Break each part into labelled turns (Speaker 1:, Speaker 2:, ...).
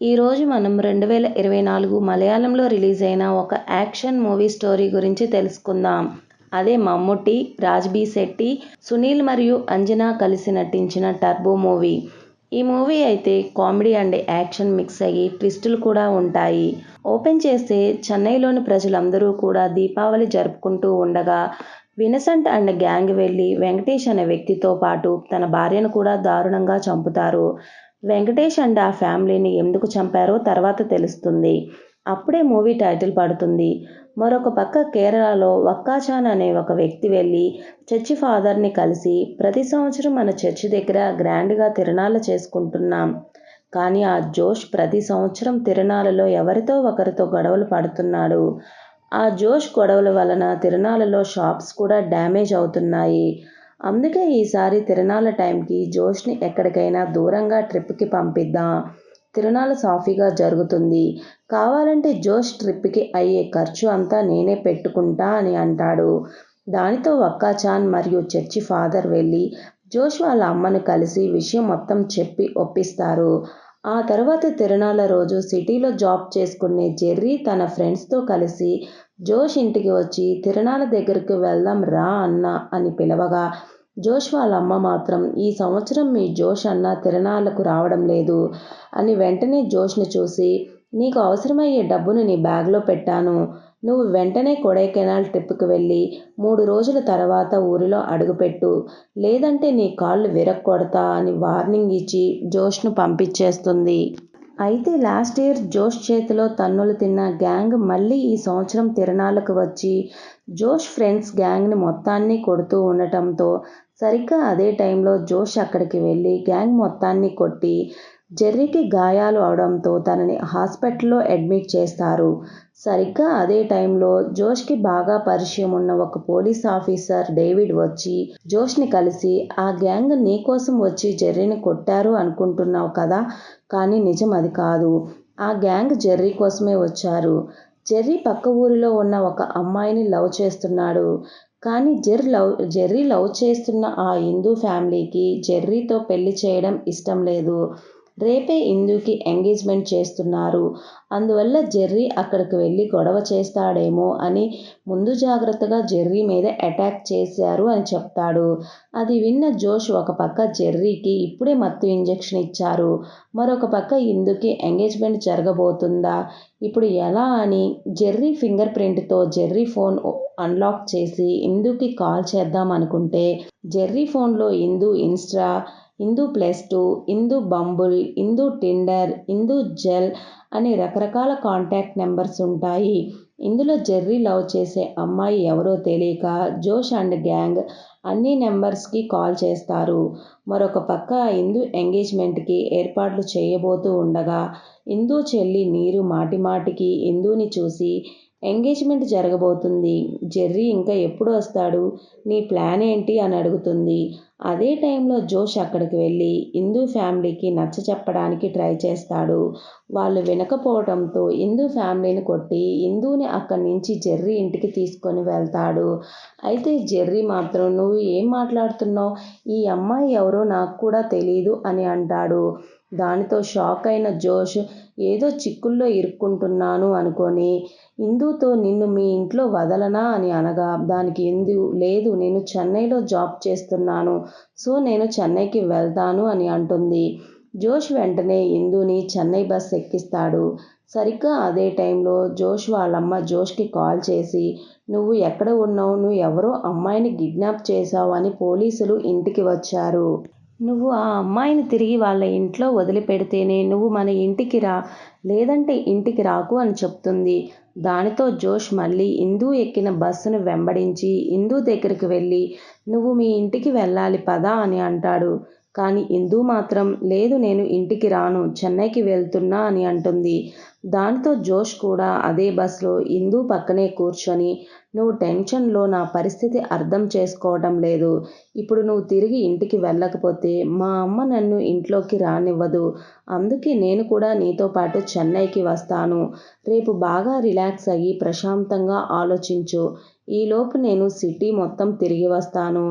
Speaker 1: ఈరోజు మనం 2024 మలయాళంలో రిలీజ్ అయిన ఒక యాక్షన్ మూవీ స్టోరీ గురించి తెలుసుకుందాం. అదే మమ్ముట్టి, రాజ్బీ శెట్టి, సునీల్ మరియు అంజనా కలిసి నటించిన టర్బో మూవీ. ఈ మూవీ అయితే కామెడీ అండ్ యాక్షన్ మిక్స్ అయ్యి ట్విస్టులు కూడా ఉంటాయి. ఓపెన్ చేస్తే చెన్నైలోని ప్రజలందరూ కూడా దీపావళి జరుపుకుంటూ ఉండగా విన్సెంట్ అండ్ గ్యాంగ్ వెళ్ళి వెంకటేష్ అనే వ్యక్తితో పాటు తన భార్యను కూడా దారుణంగా చంపుతారు. వెంకటేష్ అండ్ ఆ ఫ్యామిలీని ఎందుకు చంపారో తర్వాత తెలుస్తుంది. అప్పుడే మూవీ టైటిల్ పడుతుంది. మరొక పక్క కేరళలో వక్కాచాన్ అనే ఒక వ్యక్తి వెళ్ళి చర్చి ఫాదర్ని కలిసి ప్రతి సంవత్సరం మన చర్చి దగ్గర గ్రాండ్గా తిరునాళ్ళు చేసుకుంటున్నాం. కానీ ఆ జోష్ ప్రతి సంవత్సరం తిరునాళ్ళలో ఎవరితో ఒకరితో గొడవలు పడుతున్నాడు. ఆ జోష్ గొడవల వలన తిరునాళ్ళలో షాప్స్ కూడా డ్యామేజ్ అవుతున్నాయి. అందుకే ఈసారి తిరునాళ్ళ టైంకి జోష్ని ఎక్కడికైనా దూరంగా ట్రిప్కి పంపిద్దాం. తిరునాళ్ళ సాఫీగా జరుగుతుంది. కావాలంటే జోష్ ట్రిప్కి అయ్యే ఖర్చు అంతా నేనే పెట్టుకుంటా అని అంటాడు. దానితో వక్కాచాన్ మరియు చర్చి ఫాదర్ వెళ్ళి జోష్ వాళ్ళ అమ్మను కలిసి విషయం మొత్తం చెప్పి ఒప్పిస్తారు. ఆ తర్వాత తిరునాళ్ళ రోజు సిటీలో జాబ్ చేసుకునే జెర్రీ తన ఫ్రెండ్స్తో కలిసి జోష్ ఇంటికి వచ్చి తిరునాళ్ళ దగ్గరకు వెళ్దాం రా అన్న అని పిలవగా జోష్ వాళ్ళ అమ్మ మాత్రం ఈ సంవత్సరం మీ జోష్ అన్న తిరునాళ్ళకు రావడం లేదు అని వెంటనే జోష్ని చూసి నీకు అవసరమయ్యే డబ్బును నీ బ్యాగ్లో పెట్టాను. నువ్వు వెంటనే కొడైకెనాల్ ట్రిప్కి వెళ్ళి 3 రోజుల తర్వాత ఊరిలో అడుగుపెట్టు. లేదంటే నీ కాళ్ళు విరక్కొడతా అని వార్నింగ్ ఇచ్చి జోష్ను పంపించేస్తుంది. అయితే లాస్ట్ ఇయర్ జోష్ చేతిలో తన్నులు తిన్న గ్యాంగ్ మళ్ళీ ఈ సంవత్సరం తిరునాళ్ళకు వచ్చి జోష్ ఫ్రెండ్స్ గ్యాంగ్ని మొత్తాన్ని కొడుతూ ఉండటంతో సరిగ్గా అదే టైంలో జోష్ అక్కడికి వెళ్ళి గ్యాంగ్ మొత్తాన్ని కొట్టి జెర్రీకి గాయాలు అవడంతో తనని హాస్పిటల్లో అడ్మిట్ చేస్తారు. సరిగ్గా అదే టైంలో జోష్కి బాగా పరిచయం ఉన్న ఒక పోలీస్ ఆఫీసర్ డేవిడ్ వచ్చి జోష్ని కలిసి ఆ గ్యాంగ్ నీ కోసం వచ్చి జెర్రీని కొట్టారు అనుకుంటున్నావు కదా, కానీ నిజం అది కాదు. ఆ గ్యాంగ్ జెర్రీ కోసమే వచ్చారు. జెర్రీ పక్క ఊరిలో ఉన్న ఒక అమ్మాయిని లవ్ చేస్తున్నాడు. కానీ జెర్రీ లవ్ చేస్తున్న ఆ హిందూ ఫ్యామిలీకి జెర్రీతో పెళ్లి చేయడం ఇష్టం లేదు. రేపే ఇందూకి ఎంగేజ్మెంట్ చేస్తున్నారు. అందువల్ల జెర్రీ అక్కడికి వెళ్ళి గొడవ చేస్తాడేమో అని ముందు జాగ్రత్తగా జెర్రీ మీద అటాక్ చేశారు అని చెప్తాడు. అది విన్న జోష్ ఒక పక్క జెర్రీకి ఇప్పుడే మత్తు ఇంజెక్షన్ ఇచ్చారు. మరొక పక్క ఇందూకి ఎంగేజ్మెంట్ జరగబోతుందా, ఇప్పుడు ఎలా అని జెర్రీ ఫింగర్ ప్రింట్తో జెర్రీ ఫోన్ అన్లాక్ చేసి ఇందూకి కాల్ చేద్దాం అనుకుంటే జెర్రీ ఫోన్లో Indu Insta, Indu +2, Indu Bumble, Indu Tinder, Indu జెల్ అని రకరకాల కాంటాక్ట్ నెంబర్స్ ఉంటాయి. ఇందులో జెర్రీ లవ్ చేసే అమ్మాయి ఎవరో తెలియక జోష్ అండ్ గ్యాంగ్ అన్ని నెంబర్స్కి కాల్ చేస్తారు. మరొక పక్క ఇందూ ఎంగేజ్మెంట్కి ఏర్పాట్లు చేయబోతూ ఉండగా ఇందూ చెల్లి నీరు మాటిమాటికి ఇందూని చూసి ఎంగేజ్మెంట్ జరగబోతుంది, జెర్రీ ఇంకా ఎప్పుడు వస్తాడు, నీ ప్లాన్ ఏంటి అని అడుగుతుంది. అదే టైంలో జోష్ అక్కడికి వెళ్ళి ఇందూ ఫ్యామిలీకి నచ్చచెప్పడానికి ట్రై చేస్తాడు. వాళ్ళు వినకపోవడంతో ఇందూ ఫ్యామిలీని కొట్టి ఇందూని అక్కడి నుంచి జెర్రీ ఇంటికి తీసుకొని వెళ్తాడు. అయితే జెర్రీ మాత్రం నువ్వు ఏం మాట్లాడుతున్నావు, ఈ అమ్మాయి ఎవరో నాకు కూడా తెలీదు అని అంటాడు. దానితో షాక్ అయిన జోష్ ఏదో చిక్కుల్లో ఇరుక్కుంటున్నాను అనుకొని ఇందూతో నిన్ను మీ ఇంట్లో వదలనా అని అనగా దానికి ఇందూ లేదు నేను చెన్నైలో జాబ్ చేస్తున్నాను, సో నేను చెన్నైకి వెళ్తాను అని అంటుంది. జోష్ వెంటనే ఇందూని చెన్నై బస్ ఎక్కిస్తాడు. సరిగ్గా అదే టైంలో జోష్ వాళ్ళమ్మ జోష్కి కాల్ చేసి నువ్వు ఎక్కడ ఉన్నావు, నువ్వు ఎవరో అమ్మాయిని కిడ్నాప్ చేశావు అని పోలీసులు ఇంటికి వచ్చారు. నువ్వు ఆ అమ్మాయిని తిరిగి వాళ్ళ ఇంట్లో వదిలిపెడితేనే నువ్వు మన ఇంటికి రా, లేదంటే ఇంటికి రాకు అని చెప్తుంది. దానితో జోష్ మళ్ళీ ఇందూ ఎక్కిన బస్సును వెంబడించి ఇందూ దగ్గరికి వెళ్ళి నువ్వు మీ ఇంటికి వెళ్ళాలి పదా అని అంటాడు. కానీ ఇందూ మాత్రం లేదు నేను ఇంటికి రాను, చెన్నైకి వెళ్తున్నా అని అంటుంది. దానితో జోష్ కూడా అదే బస్లో ఇందూ పక్కనే కూర్చొని నువ్వు టెన్షన్లో నా పరిస్థితి అర్థం చేసుకోవడం లేదు, ఇప్పుడు నువ్వు తిరిగి ఇంటికి వెళ్ళకపోతే మా అమ్మ నన్ను ఇంట్లోకి రానివ్వదు, అందుకే నేను కూడా నీతో పాటు చెన్నైకి వస్తాను, రేపు బాగా రిలాక్స్ అయ్యి ప్రశాంతంగా ఆలోచించు, ఈలోపు నేను సిటీ మొత్తం తిరిగి వస్తాను,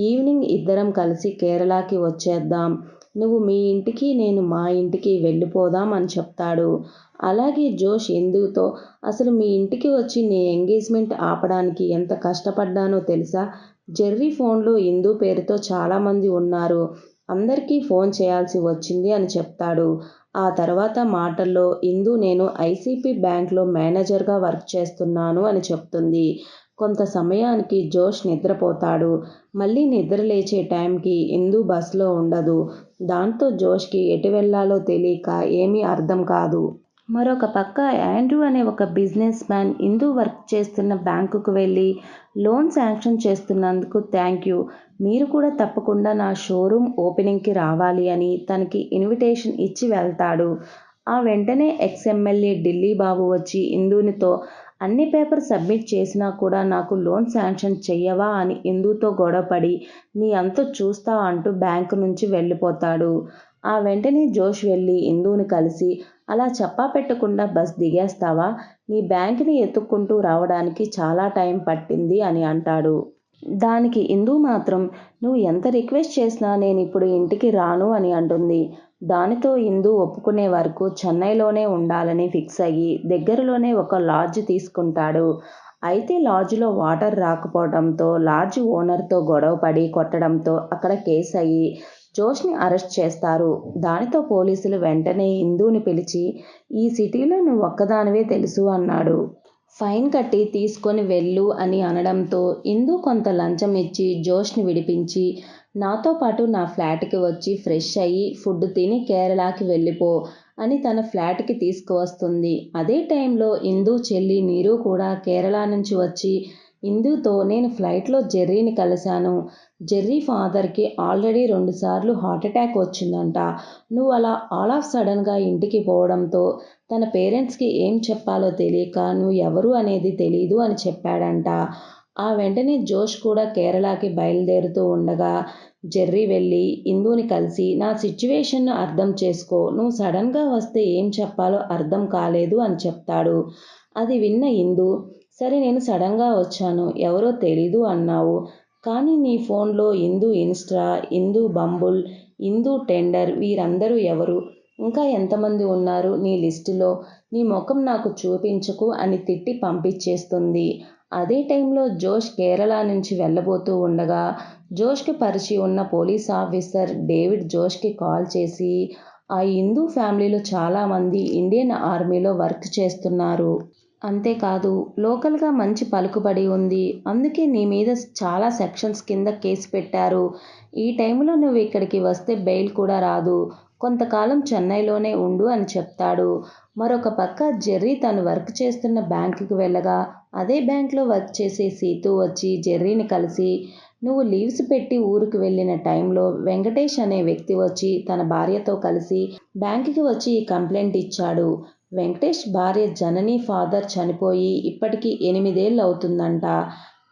Speaker 1: ఈవినింగ్ ఇద్దరం కలిసి కేరళకి వచ్చేద్దాం, నువ్వు మీ ఇంటికి నేను మా ఇంటికి వెళ్ళిపోదాం అని చెప్తాడు. అలాగే జోష్ ఇందుతో అసలు మీ ఇంటికి వచ్చి నీ ఎంగేజ్మెంట్ ఆపడానికి ఎంత కష్టపడ్డానో తెలుసా? జెర్రీ ఫోన్లో ఇందు పేరుతో చాలామంది ఉన్నారు. అందరికీ ఫోన్ చేయాల్సి వచ్చింది అని చెప్తాడు. ఆ తర్వాత మాటల్లో ఇందు నేను ఐసీపీ బ్యాంక్లో మేనేజర్గా వర్క్ చేస్తున్నాను అని చెప్తుంది. కొంత సమయానికి జోష్ నిద్రపోతాడు. మళ్ళీ నిద్ర లేచే టైంకి ఇందు బస్లో ఉండదు. దాంతో జోష్కి ఎటు వెళ్ళాలో తెలియక ఏమీ అర్థం కాదు. మరొక పక్క యాండ్రూ అనే ఒక బిజినెస్ మ్యాన్ ఇందు వర్క్ చేస్తున్న బ్యాంకుకు వెళ్ళి లోన్ శాంక్షన్ చేస్తున్నందుకు థ్యాంక్ యూ, మీరు కూడా తప్పకుండా నా షోరూమ్ ఓపెనింగ్కి రావాలి అని తనకి ఇన్విటేషన్ ఇచ్చి వెళ్తాడు. ఆ వెంటనే ఎక్స్-ఎమ్మెల్యే ఢిల్లీ బాబు వచ్చి ఇందునితో అన్ని పేపర్ సబ్మిట్ చేసినా కూడా నాకు లోన్ శాంక్షన్ చెయ్యవా అని ఇందుతో గొడవపడి నీ అంతు చూస్తా అంటూ బ్యాంకు నుంచి వెళ్ళిపోతాడు. ఆ వెంటనే జోష్ వెళ్ళి ఇందుని కలిసి అలా చెప్పా పెట్టకుండా బస్ దిగేస్తావా? నీ బ్యాంకుని ఎత్తుక్కుంటూ రావడానికి చాలా టైం పట్టింది అని అంటాడు. దానికి ఇందు మాత్రం నువ్వు ఎంత రిక్వెస్ట్ చేసినా నేను ఇప్పుడు ఇంటికి రాను అని అంటుంది. దానితో ఇందు ఒప్పుకునే వరకు చెన్నైలోనే ఉండాలని ఫిక్స్ అయ్యి దగ్గరలోనే ఒక లాడ్జ్ తీసుకుంటాడు. అయితే లాడ్జ్లో వాటర్ రాకపోవడంతో లాడ్జ్ ఓనర్తో గొడవపడి కొట్టడంతో అక్కడ కేసు అయ్యి జోష్ని అరెస్ట్ చేస్తారు. దానితో పోలీసులు వెంటనే ఇందుని పిలిచి ఈ సిటీలో నువ్వు ఒక్కదానివే తెలుసు అన్నాడు. ఫైన్ కట్టి తీసుకొని వెళ్ళు అని అనడంతో ఇందు కొంత లంచం ఇచ్చి జోష్ని విడిపించి నాతో పాటు నా ఫ్లాట్కి వచ్చి ఫ్రెష్ అయ్యి ఫుడ్ తిని కేరళకి వెళ్ళిపో అని తన ఫ్లాట్కి తీసుకువస్తుంది. అదే టైంలో ఇందు చెల్లి నీరు కూడా కేరళ నుంచి వచ్చి ఇందుతో నేను ఫ్లైట్లో జెర్రీని కలిశాను. జెర్రీ ఫాదర్కి ఆల్రెడీ 2 సార్లు హార్ట్అటాక్ వచ్చిందంట. నువ్వు అలా ఆల్ ఆఫ్ సడన్గా ఇంటికి పోవడంతో తన పేరెంట్స్కి ఏం చెప్పాలో తెలియక నువ్వు ఎవరు అనేది తెలీదు అని చెప్పాడంట. ఆ వెంటనే జోష్ కూడా కేరళకి బయలుదేరుతూ ఉండగా జెర్రీ వెళ్ళి ఇందుని కలిసి నా సిచ్యువేషన్ను అర్థం చేసుకో, నువ్వు సడన్గా వస్తే ఏం చెప్పాలో అర్థం కాలేదు అని చెప్తాడు. అది విన్న ఇందు సరే నేను సడన్గా వచ్చాను, ఎవరో తెలీదు అన్నావు, కానీ నీ ఫోన్లో ఇందు ఇన్స్టా, ఇందు బంబుల్, ఇందు టెండర్ వీరందరూ ఎవరు, ఇంకా ఎంతమంది ఉన్నారు నీ లిస్టులో, నీ ముఖం నాకు చూపించకు అని తిట్టి పంపించేస్తుంది. అదే టైంలో జోష్ కేరళ నుంచి వెళ్ళబోతూ ఉండగా జోష్కి పరిచయం ఉన్న పోలీస్ ఆఫీసర్ డేవిడ్ జోష్కి కాల్ చేసి ఆ హిందూ ఫ్యామిలీలో చాలామంది ఇండియన్ ఆర్మీలో వర్క్ చేస్తున్నారు. అంతేకాదు లోకల్గా మంచి పలుకుబడి ఉంది. అందుకే నీ మీద చాలా సెక్షన్స్ కింద కేసు పెట్టారు. ఈ టైంలో నువ్వు ఇక్కడికి వస్తే బెయిల్ కూడా రాదు. కొంతకాలం చెన్నైలోనే ఉండు అని చెప్తాడు. మరొక పక్క జెర్రీ తను వర్క్ చేస్తున్న బ్యాంకుకి వెళ్ళగా అదే బ్యాంక్లో వర్క్ చేసే సీతు వచ్చి జెర్రీని కలిసి నువ్వు లీవ్స్ పెట్టి ఊరికి వెళ్ళిన టైంలో వెంకటేష్ అనే వ్యక్తి వచ్చి తన భార్యతో కలిసి బ్యాంకుకి వచ్చి ఈ కంప్లైంట్ ఇచ్చాడు. వెంకటేష్ భార్య జనని ఫాదర్ చనిపోయి ఇప్పటికి 8 ఏళ్ళు అవుతుందంట.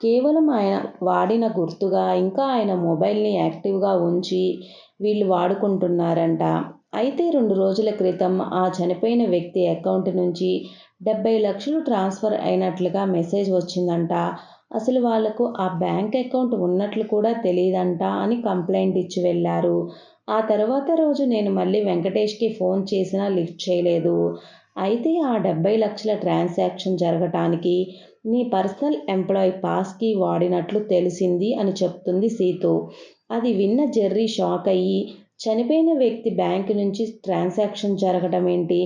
Speaker 1: కేవలం ఆయన వాడిన గుర్తుగా ఇంకా ఆయన మొబైల్ని యాక్టివ్గా ఉంచి వీళ్ళు వాడుకుంటున్నారంట. అయితే 2 రోజుల క్రితం ఆ చనిపోయిన వ్యక్తి అకౌంట్ నుంచి 70 లక్షలు ట్రాన్స్ఫర్ అయినట్లుగా మెసేజ్ వచ్చిందంట. అసలు వాళ్లకు ఆ బ్యాంక్ అకౌంట్ ఉన్నట్లు కూడా తెలియదంట అని కంప్లైంట్ ఇచ్చి వెళ్ళారు. ఆ తర్వాత రోజు నేను మళ్ళీ వెంకటేష్కి ఫోన్ చేసినా లిఫ్ట్ చేయలేదు. అయితే ఆ 70 లక్షల ట్రాన్సాక్షన్ జరగటానికి నీ పర్సనల్ ఎంప్లాయీ పాస్కి వాడినట్లు తెలిసింది అని చెప్తుంది సీతు. అది విన్న జెర్రీ షాక్ అయ్యి చనిపోయిన వ్యక్తి బ్యాంకు నుంచి ట్రాన్సాక్షన్ జరగటం ఏంటి,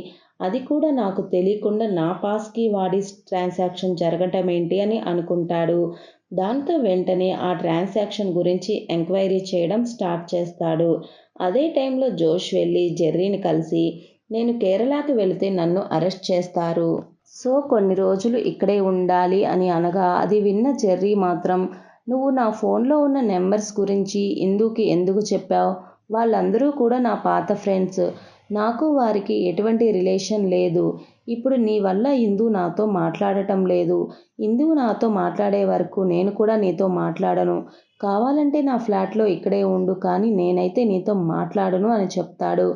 Speaker 1: అది కూడా నాకు తెలియకుండా నా పాస్కి వాడి ట్రాన్సాక్షన్ జరగటం ఏంటి అని అనుకుంటాడు. దాంతో వెంటనే ఆ ట్రాన్సాక్షన్ గురించి ఎంక్వైరీ చేయడం స్టార్ట్ చేస్తాడు. అదే టైంలో జోష్ వెళ్ళి జెర్రీని కలిసి నేను కేరళకి వెళితే నన్ను అరెస్ట్ చేస్తారు. సో కొన్ని రోజులు ఇక్కడే ఉండాలి అని అనగా అది విన్న జెర్రీ మాత్రం నువ్వు నా ఫోన్లో ఉన్న నెంబర్స్ గురించి ఇందుకి ఎందుకు చెప్పావు, వాళ్ళందరూ కూడా నా పాత ఫ్రెండ్స్, నాకు వారికి ఎటువంటి రిలేషన్ లేదు. ఇప్పుడు నీ వల్ల ఇందు నాతో మాట్లాడటం లేదు. ఇందు నాతో మాట్లాడే వరకు నేను కూడా నీతో మాట్లాడను. కావాలంటే నా ఫ్లాట్లో ఇక్కడే ఉండు, కానీ నేనైతే నీతో మాట్లాడను అని చెప్తాడు.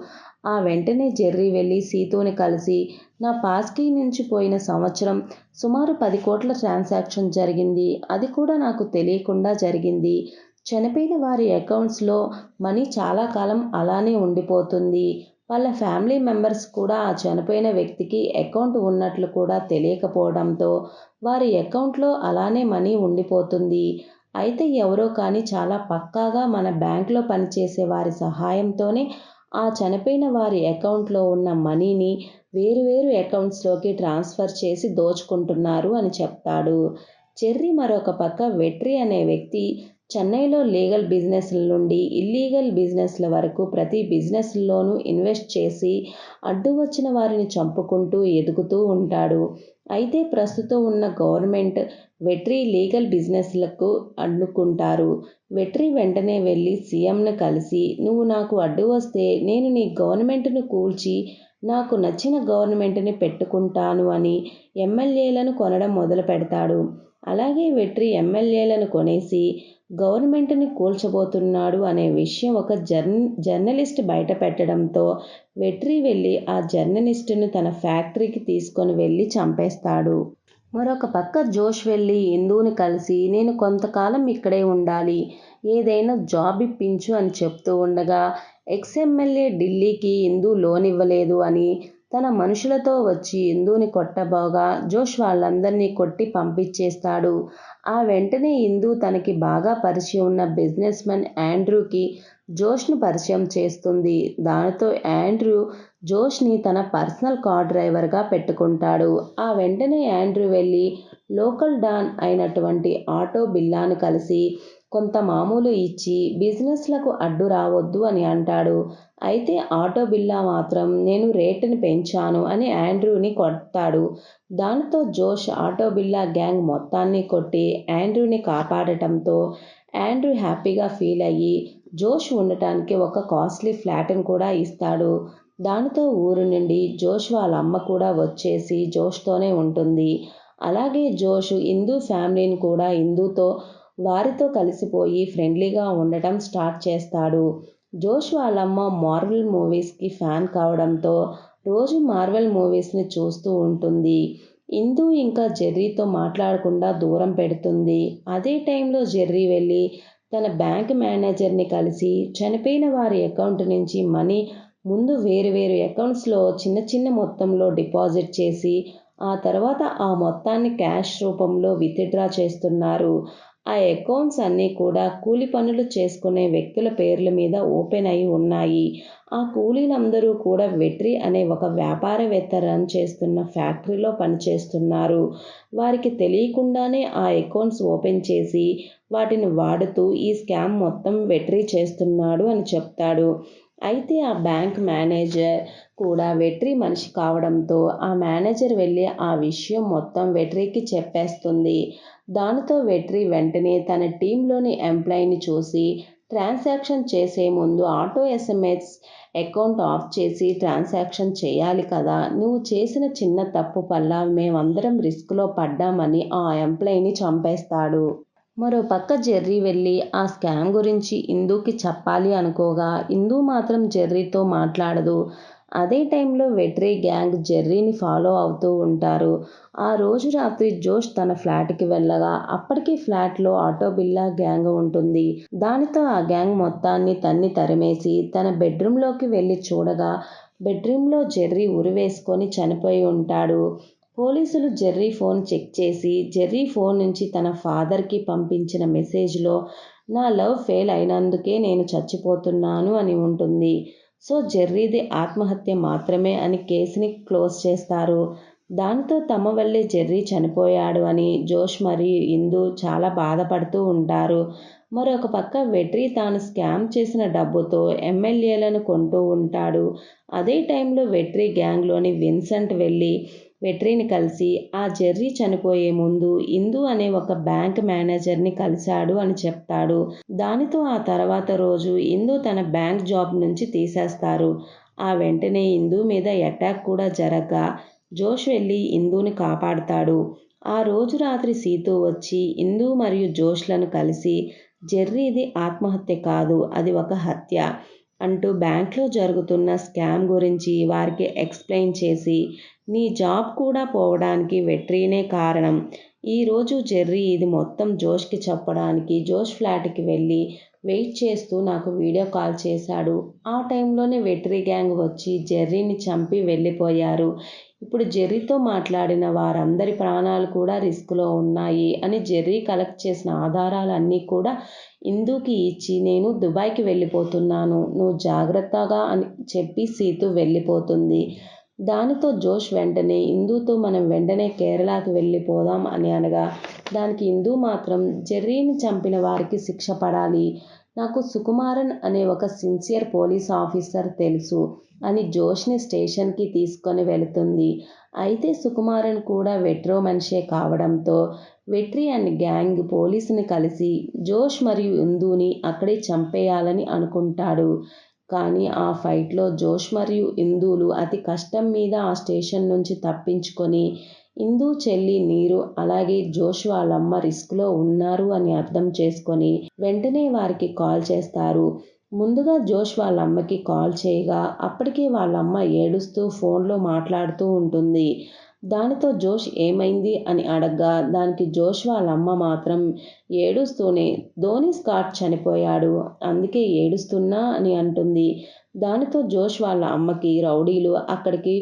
Speaker 1: ఆ వెంటనే జెర్రీ వెళ్ళి సీతుని కలిసి నా పాస్కీ నుంచి పోయిన సంవత్సరం సుమారు 10 కోట్ల ట్రాన్సాక్షన్ జరిగింది. అది కూడా నాకు తెలియకుండా జరిగింది. చనిపోయిన వారి అకౌంట్స్లో మనీ చాలా కాలం అలానే ఉండిపోతుంది. వాళ్ళ ఫ్యామిలీ మెంబర్స్ కూడా ఆ చనిపోయిన వ్యక్తికి అకౌంట్ ఉన్నట్లు కూడా తెలియకపోవడంతో వారి అకౌంట్లో అలానే మనీ ఉండిపోతుంది. అయితే ఎవరో కానీ చాలా పక్కాగా మన బ్యాంక్లో పనిచేసే వారి సహాయంతోనే ఆ చనిపోయిన వారి అకౌంట్లో ఉన్న మనీని వేరు వేరు అకౌంట్స్లోకి ట్రాన్స్ఫర్ చేసి దోచుకుంటున్నారు అని చెప్తాడు. చెర్రీ మరొక పక్క వెట్రి అనే వ్యక్తి చెన్నైలో లీగల్ బిజినెస్ల నుండి ఇల్లీగల్ బిజినెస్ల వరకు ప్రతి బిజినెస్లోనూ ఇన్వెస్ట్ చేసి అడ్డు వచ్చిన వారిని చంపుకుంటూ ఎదుగుతూ ఉంటాడు. అయితే ప్రస్తుతం ఉన్న గవర్నమెంట్ వెట్రి లీగల్ బిజినెస్లకు అడ్డుకుంటారు. వెట్రి వెంటనే వెళ్ళి సీఎంను కలిసి, నువ్వు నాకు అడ్డు వస్తే నేను నీ గవర్నమెంట్ను కూల్చి నాకు నచ్చిన గవర్నమెంట్ని పెట్టుకుంటాను అని ఎమ్మెల్యేలను కొనడం మొదలు పెడతాడు. అలాగే వెట్రి ఎమ్మెల్యేలను కొనేసి గవర్నమెంట్ని కూల్చబోతున్నాడు అనే విషయం ఒక జర్నలిస్ట్ బయట పెట్టడంతో వెట్రి వెళ్ళి ఆ జర్నలిస్టును తన ఫ్యాక్టరీకి తీసుకొని వెళ్ళి చంపేస్తాడు. మరొక పక్క జోష్ వెళ్ళి ఇందూని కలిసి, నేను కొంతకాలం ఇక్కడే ఉండాలి, ఏదైనా జాబ్ ఇప్పించు అని చెప్తూ ఉండగా ఎక్స్ ఎమ్మెల్యే ఢిల్లీకి ఇందూ లోన్ ఇవ్వలేదు అని తన మనుషులతో వచ్చి ఇందూని కొట్టబోగా జోష్ వాళ్ళందరినీ కొట్టి పంపించేస్తాడు. ఆ వెంటనే ఇందూ తనకి బాగా పరిచయం ఉన్న బిజినెస్ మెన్ ఆండ్రూకి జోష్ను పరిచయం చేస్తుంది. దానితో ఆండ్రూ జోష్ని తన పర్సనల్ కార్ డ్రైవర్గా పెట్టుకుంటాడు. ఆ వెంటనే ఆండ్రూ వెళ్ళి లోకల్ డాన్ అయినటువంటి ఆటో బిల్లాను కలిసి కొంత మామూలు ఇచ్చి బిజినెస్లకు అడ్డు రావద్దు అని అంటాడు. అయితే ఆటో బిల్లా మాత్రం నేను రేటుని పెంచాను అని ఆండ్రూని కొడతాడు. దానితో జోష్ ఆటో బిల్లా గ్యాంగ్ మొత్తాన్ని కొట్టి ఆండ్రూని కాపాడటంతో ఆండ్రూ హ్యాపీగా ఫీల్ అయ్యి జోష్ ఉండటానికి ఒక కాస్ట్లీ ఫ్లాట్ని కూడా ఇస్తాడు. దానితో ఊరు నుండి జోష్ వాళ్ళ అమ్మ కూడా వచ్చేసి జోష్తోనే ఉంటుంది. అలాగే జోష్ ఇందూ ఫ్యామిలీని కూడా ఇందూతో వారితో కలిసిపోయి ఫ్రెండ్లీగా ఉండటం స్టార్ట్ చేస్తాడు. జోష్ వాళ్ళమ్మ మార్వెల్ మూవీస్కి ఫ్యాన్ కావడంతో రోజు మార్వెల్ మూవీస్ని చూస్తూ ఉంటుంది. ఇందూ ఇంకా జెర్రీతో మాట్లాడకుండా దూరం పెడుతుంది. అదే టైంలో జెర్రీ వెళ్ళి తన బ్యాంక్ మేనేజర్ని కలిసి చనిపోయిన వారి అకౌంట్ నుంచి మనీ ముందు వేరు వేరు అకౌంట్స్లో చిన్న చిన్న మొత్తంలో డిపాజిట్ చేసి ఆ తర్వాత ఆ మొత్తాన్ని క్యాష్ రూపంలో విత్డ్రా చేస్తున్నారు. ఆ అకౌంట్స్ అన్నీ కూడా కూలి పనులు చేసుకునే వ్యక్తుల పేర్ల మీద ఓపెన్ అయి ఉన్నాయి. ఆ కూలీలందరూ కూడా వెట్రి అనే ఒక వ్యాపారవేత్త రన్ చేస్తున్న ఫ్యాక్టరీలో పనిచేస్తున్నారు. వారికి తెలియకుండానే ఆ అకౌంట్స్ ఓపెన్ చేసి వాటిని వాడుతూ ఈ స్కామ్ మొత్తం వెట్రి చేస్తున్నాడు అని చెప్తాడు. అయితే ఆ బ్యాంక్ మేనేజర్ కూడా వెట్రి మనిషి కావడంతో ఆ మేనేజర్ వెళ్ళి ఆ విషయం మొత్తం వెట్రికి చెప్పేస్తుంది. దానితో వెట్రి వెంటనే తన టీంలోని ఎంప్లాయీని చూసి ట్రాన్సాక్షన్ చేసే ముందు ఆటో ఎస్ఎంఎస్ అకౌంట్ ఆఫ్ చేసి ట్రాన్సాక్షన్ చేయాలి కదా, నువ్వు చేసిన చిన్న తప్పు వల్ల మేమందరం రిస్క్లో పడ్డామని ఆ ఎంప్లాయీని చంపేస్తాడు. మరో పక్క జెర్రీ వెళ్ళి ఆ స్కామ్ గురించి ఇందూకి చెప్పాలి అనుకోగా ఇందూ మాత్రం జెర్రీతో మాట్లాడదు. అదే టైంలో వెట్రి గ్యాంగ్ జెర్రీని ఫాలో అవుతూ ఉంటారు. ఆ రోజు రాత్రి జోష్ తన ఫ్లాట్కి వెళ్ళగా అప్పటికి ఫ్లాట్లో ఆటో బిల్లా గ్యాంగ్ ఉంటుంది. దానితో ఆ గ్యాంగ్ మొత్తాన్ని తరిమేసి తన బెడ్రూమ్లోకి వెళ్ళి చూడగా బెడ్రూమ్లో జెర్రీ ఉరివేసుకొని చనిపోయి ఉంటాడు. పోలీసులు జెర్రీ ఫోన్ చెక్ చేసి జెర్రీ ఫోన్ నుంచి తన ఫాదర్కి పంపించిన మెసేజ్లో నా లవ్ ఫెయిల్ అయినందుకే నేను చచ్చిపోతున్నాను అని ఉంటుంది. సో జెర్రీది ఆత్మహత్య మాత్రమే అని కేసుని క్లోజ్ చేస్తారు. దానితో తమ వల్లే జెర్రీ చనిపోయాడు అని జోష్ మరియు ఇందూ చాలా బాధపడుతూ ఉంటారు. మరొక పక్క వెట్రి తాను స్కామ్ చేసిన డబ్బుతో ఎమ్మెల్యేలను కొంటూ ఉంటాడు. అదే టైంలో వెట్రి గ్యాంగ్లోని విన్సెంట్ వెళ్ళి వెట్రిని కలిసి ఆ జెర్రీ చనిపోయే ముందు ఇందూ అనే ఒక బ్యాంక్ మేనేజర్ని కలిశాడు అని చెప్తాడు. దానితో ఆ తర్వాత రోజు ఇందూ తన బ్యాంక్ జాబ్ నుంచి తీసేస్తారు. ఆ వెంటనే ఇందూ మీద అటాక్ కూడా జరగ్గా జోష్ వెళ్ళి ఇందూని కాపాడుతాడు. ఆ రోజు రాత్రి సీతూ వచ్చి ఇందూ మరియు జోష్లను కలిసి జెర్రీది ఆత్మహత్య కాదు, అది ఒక హత్య అంటూ బ్యాంక్లో జరుగుతున్న స్కామ్ గురించి వారికి ఎక్స్ప్లెయిన్ చేసి నీ జాబ్ కూడా పోవడానికి వెట్రీనే కారణం, ఈరోజు జెర్రీ ఇది మొత్తం జోష్కి చెప్పడానికి జోష్ ఫ్లాట్కి వెళ్ళి వెయిట్ చేస్తూ నాకు వీడియో కాల్ చేశాడు. ఆ టైంలోనే వెట్రీ గ్యాంగ్ వచ్చి జెర్రీని చంపి వెళ్ళిపోయారు. ఇప్పుడు జెర్రీతో మాట్లాడిన వారందరి ప్రాణాలు కూడా రిస్క్లో ఉన్నాయి అని జెర్రీ కలెక్ట్ చేసిన ఆధారాలన్నీ కూడా ఇందూకి ఇచ్చి నేను దుబాయ్కి వెళ్ళిపోతున్నాను, నువ్వు జాగ్రత్తగా అని చెప్పి సీతు వెళ్ళిపోతుంది. దానితో జోష్ వెంటనే ఇందూతో మనం వెంటనే కేరళకి వెళ్ళిపోదాం అని అనగా దానికి ఇందూ మాత్రం జెర్రీని చంపిన వారికి శిక్ష పడాలి, నాకు సుకుమారన్ అనే ఒక సిన్సియర్ పోలీస్ ఆఫీసర్ తెలుసు అని జోష్ని స్టేషన్కి తీసుకొని వెళుతుంది. అయితే సుకుమారన్ కూడా వెట్రో మనిషే కావడంతో వెట్రీ అండ్ గ్యాంగ్ పోలీసుని కలిసి జోష్ మరియు ఇందూని అక్కడే చంపేయాలని అనుకుంటాడు. కానీ ఆ ఫైట్లో జోష్ మరియు ఇందూలు అతి కష్టం మీద ఆ స్టేషన్ నుంచి తప్పించుకొని ఇందూ చెల్లి నీరు అలాగే జోష్ వాళ్ళమ్మ రిస్క్లో ఉన్నారు అని అర్థం చేసుకొని వెంటనే వారికి కాల్ చేస్తారు. ముందుగా జోష్ వాళ్ళమ్మకి కాల్ చేయగా అప్పటికే వాళ్ళమ్మ ఏడుస్తూ ఫోన్లో మాట్లాడుతూ ఉంటుంది. దానితో జోష్ ఏమైంది అని అడగ్గా దానికి జోష్ వాళ్ళమ్మ మాత్రం ఏడుస్తూనే ధోని స్కాట్ చనిపోయాడు, అందుకే ఏడుస్తున్నా అని అంటుంది. దానితో జోష్ వాళ్ళ అమ్మకి రౌడీలు అక్కడికి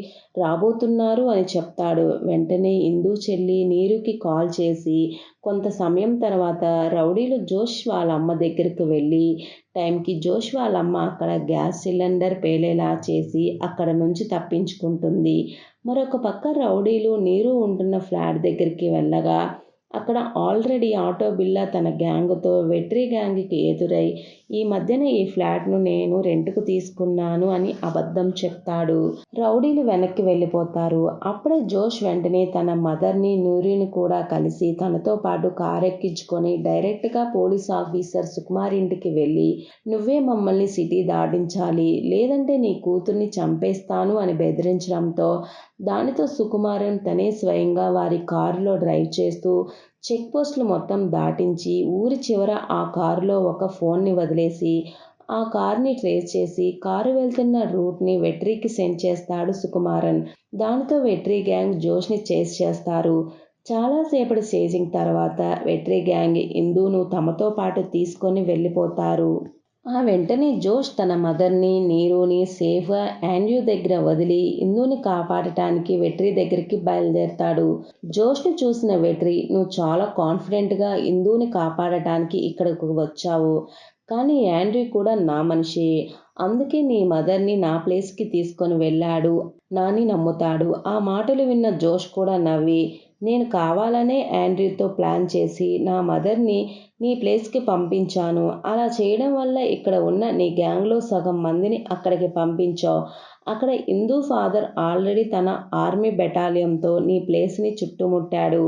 Speaker 1: రాబోతున్నారు అని చెప్తాడు. వెంటనే ఇందూ చెల్లి నీరుకి కాల్ చేసి కొంత సమయం తర్వాత రౌడీలు జోష్ వాళ్ళ అమ్మ దగ్గరికి వెళ్ళి టైంకి జోష్ వాళ్ళమ్మ అక్కడ గ్యాస్ సిలిండర్ పేలేలా చేసి అక్కడ నుంచి తప్పించుకుంటుంది. మరొక పక్క రౌడీలు నీరు ఉంటున్న ఫ్లాట్ దగ్గరికి వెళ్ళగా అక్కడ ఆల్రెడీ ఆటో బిల్లా తన గ్యాంగ్తో వెట్రీ గ్యాంగ్కి ఎదురై ఈ మధ్యన ఈ ఫ్లాట్ను నేను రెంట్కు తీసుకున్నాను అని అబద్ధం చెప్తాడు. రౌడీలు వెనక్కి వెళ్ళిపోతారు. అప్పుడే జోష్ వెంటనే తన మదర్ని నూరిని కూడా కలిసి తనతో పాటు కారెక్కించుకొని డైరెక్ట్గా పోలీస్ ఆఫీసర్ సుకుమార్ ఇంటికి వెళ్ళి నువ్వే మమ్మల్ని సిటీ దాటించాలి లేదంటే నీ కూతుర్ని చంపేస్తాను అని బెదిరించడంతో దానితో సుకుమారన్ తనే స్వయంగా వారి కారులో డ్రైవ్ చేస్తూ చెక్ పోస్టులు మొత్తం దాటించి ఊరి చివర ఆ కారులో ఒక ఫోన్ని వదిలేసి ఆ కార్ని ట్రేస్ చేసి కారు వెళ్తున్న రూట్ని వెట్రీకి సెండ్ చేస్తాడు సుకుమారన్. దానితో వెట్రీ గ్యాంగ్ జోష్ని చేస్ చేస్తారు. చాలాసేపటి చేజింగ్ తర్వాత వెట్రీ గ్యాంగ్ ఇందూను తమతో పాటు తీసుకొని వెళ్ళిపోతారు. ఆ వెంటనే జోష్ తన మదర్ని నీరుని సేఫ్గా ఆండ్రూ దగ్గర వదిలి ఇందూని కాపాడటానికి వెట్రీ దగ్గరికి బయలుదేరతాడు. జోష్ని చూసిన వెట్రీ నువ్వు చాలా కాన్ఫిడెంట్గా ఇందూని కాపాడటానికి ఇక్కడకు వచ్చావు, కానీ ఆండ్రూ కూడా నా మనిషి, అందుకే నీ మదర్ని నా ప్లేస్కి తీసుకొని వెళ్ళాడు నాని నమ్ముతాడు. ఆ మాటలు విన్న జోష్ కూడా నవ్వి నేను కావాలనే ఆండ్రూతో ప్లాన్ చేసి నా మదర్ని నీ ప్లేస్కి పంపించాను, అలా చేయడం వల్ల ఇక్కడ ఉన్న నీ గ్యాంగ్లో సగం మందిని అక్కడికి పంపించావు, అక్కడ ఇందూ ఫాదర్ ఆల్రెడీ తన ఆర్మీ బెటాలియన్తో నీ ప్లేస్ని చుట్టుముట్టాడు,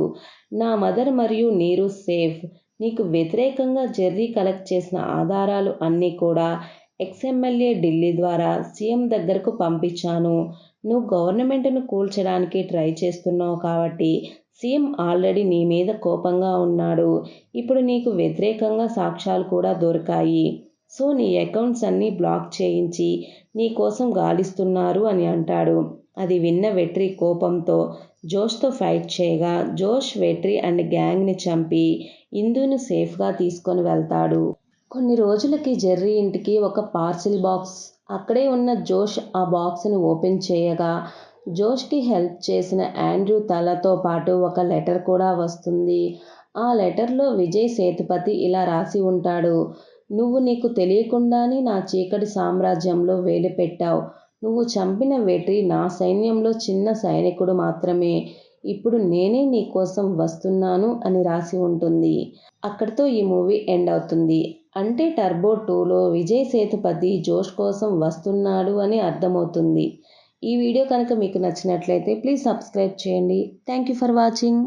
Speaker 1: నా మదర్ మరియు నీరు సేఫ్, నీకు వ్యతిరేకంగా జెర్రీ కలెక్ట్ చేసిన ఆధారాలు అన్నీ కూడా ఎక్స్ఎమ్మెల్యే ఢిల్లీ ద్వారా సీఎం దగ్గరకు పంపించాను, నువ్వు గవర్నమెంట్ను కూల్చడానికి ట్రై చేస్తున్నావు కాబట్టి సీఎం ఆల్రెడీ నీ మీద కోపంగా ఉన్నాడు, ఇప్పుడు నీకు వ్యతిరేకంగా సాక్ష్యాలు కూడా దొరికాయి, సో నీ అకౌంట్స్ అన్నీ బ్లాక్ చేయించి నీ కోసం గాలిస్తున్నారు అని అంటాడు. అది విన్న వెట్రీ కోపంతో జోష్తో ఫైట్ చేయగా జోష్ వెట్రీ అండ్ గ్యాంగ్ని చంపి ఇందూను సేఫ్గా తీసుకొని వెళ్తాడు. కొన్ని రోజులకి జెర్రీ ఇంటికి ఒక పార్సిల్ బాక్స్, అక్కడే ఉన్న జోష్ ఆ బాక్స్ని ఓపెన్ చేయగా జోష్కి హెల్ప్ చేసిన ఆండ్రూ తలతో పాటు ఒక లెటర్ కూడా వస్తుంది. ఆ లెటర్లో విజయ్ సేతుపతి ఇలా రాసి ఉంటాడు, నువ్వు నీకు తెలియకుండానే నా చీకటి సామ్రాజ్యంలో వేలు పెట్టావు, నువ్వు చంపిన వెట్రీ నా సైన్యంలో చిన్న సైనికుడు మాత్రమే, ఇప్పుడు నేనే నీ కోసం వస్తున్నాను అని రాసి ఉంటుంది. అక్కడితో ఈ మూవీ ఎండ్ అవుతుంది. అంటే టర్బో 2లో విజయ్ సేతుపతి జోష్ కోసం వస్తున్నాడు అని అర్థమవుతుంది. ఈ వీడియో కనుక మీకు నచ్చినట్లయితే ప్లీజ్ సబ్స్క్రైబ్ చేయండి. Thank you for watching.